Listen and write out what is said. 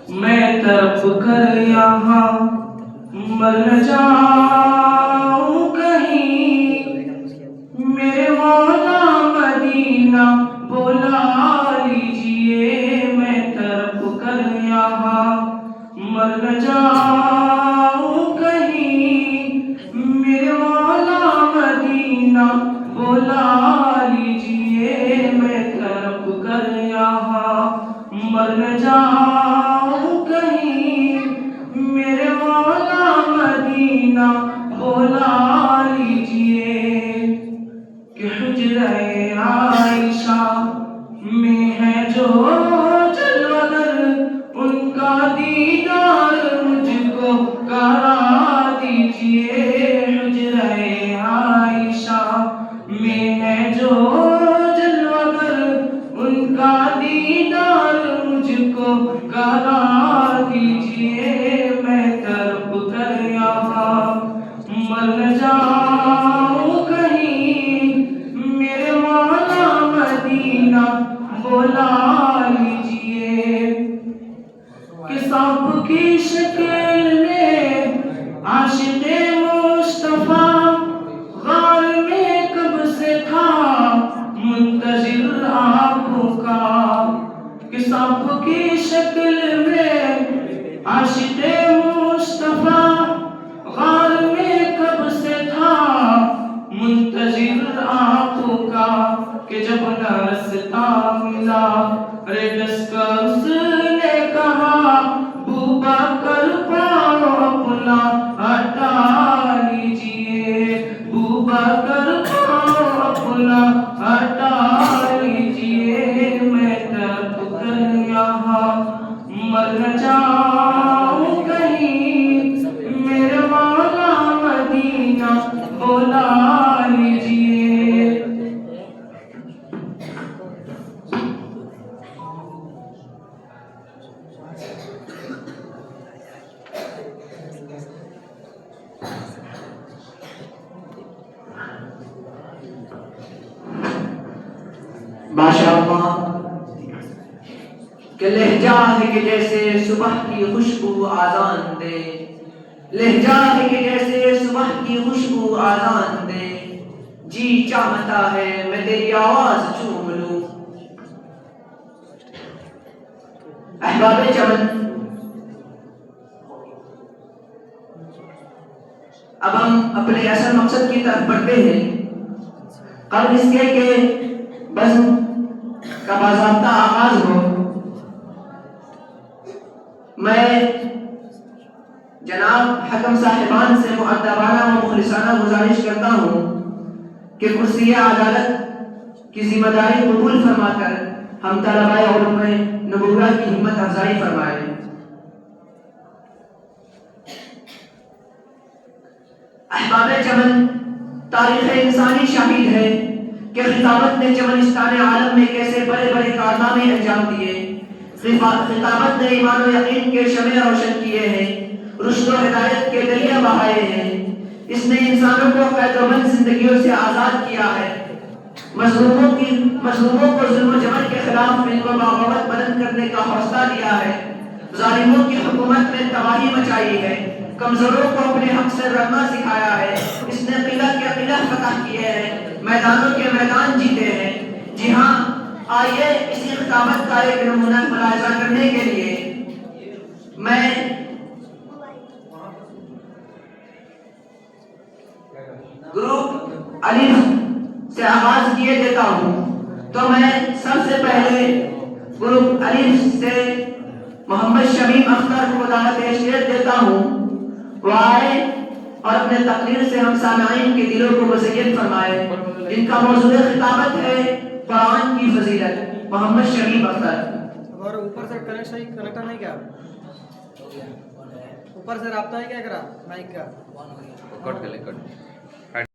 میں تڑپ کر یہاں مر نہ جاؤں کہیں، میرے مولا مدینہ بلا لیجئے، میں تڑپ کر یہاں مر نہ جاؤں کہیں، میرے مولا مدینہ بلا لیجئے، میں تڑپ کر یہاں مر نہ جاؤں کہیں، میرے مولا مدینہ بلا لیجئے، کہ حجرہ عائشہ میں ہے جو جلوگر، ان کا دیدار مجھ کو کرا دیجئے، حجرہ عائشہ میں ہے جو جلوگر، ان کا دیدار مجھ کو کرا دیجئے، میں تڑپ کر یہاں مر نہ جاؤں کہیں، میرے مولا مدینہ بلا لیجئے، کہ سانپ کی شکل میں عاشق مصطفیٰ غار میں کب سے تھا منتظر آپ کا، کہ سانپ کی شکل میں عاشق مصطفیٰ غار میں کب سے تھا منتظر آپ کا، کہ جب نہ رستہ ملا ریڈس کا اس نے کہا بوبکر پاؤں اپنا ہٹا لیجئے، بوبکر پاؤں اپنا ہٹا لیجئے، میں تڑپ کر یہاں مر نہ جاؤں کہیں، میرے مولا مدینہ بلا لیجئے۔ ماشاءاللہ کہ لہجہ ہے کہ جیسے صبح کی خوشبو آذان دے، لہجہ ہے کہ جیسے صبح کی خوشبو آذان دے، جی چاہتا ہے میں تیری آواز چوم لوں۔ احباب چمن، اب ہم اپنے اصل مقصد کی طرف بڑھتے ہیں، قبل اس کے کہ بزم کا باضابطہ آغاز ہو، میں جناب حکم صاحبان سے مؤدبانہ و مخلصانہ گزارش کرتا ہوں کہ کرسی عدالت کی ذمہ داری قبول فرما کر ہم طلباء علوم نبوہ کی ہمت افزائی فرمائیں۔ احباب چمن، تاریخ انسانی شاہد ہے کہ خطابت نے چمنستان عالم میں کیسے بڑے بڑے کارنامے انجام دیے، خطابت نے ایمان و یقین کے شمع روشن کیے ہیں، رشد و ہدایت کے دریا بہائے ہیں، اس نے انسانوں کو قید و بند زندگیوں سے آزاد کیا ہے، مظلوموں کو ظلم و جبر کے خلاف مل و بغاوت بلند کرنے کا حوصلہ دیا ہے، ظالموں کی حکومت میں تباہی مچائی ہے، کمزوروں کو اپنے حق سے لڑنا سکھایا ہے، اس نے قلعہ کے قلعہ فتح کیے ہیں، میدانوں کے میدان جیتے ہیں۔ جی ہاں، آئیے اسی خطابت کا ایک نمونہ ملاحظہ کرنے کے لیے میں گروپ الف سے آغاز کیے دیتا ہوں۔ تو میں سب سے پہلے گروپ الف سے محمد شمیم اختر کو دعوت شعر دیتا ہوں، وہ آئے اور اپنے تقریر سے ہم سامعین کے دلوں کو مزین فرمائے۔ ان کا موضوع خطابت ہے قرآن کی فضیلت۔ محمد شمیم اختر۔ اور اوپر سے کنیکٹر نہیں کیا؟ اوپر سے رابطہ ہے کیا کرا مائک کا؟ کٹ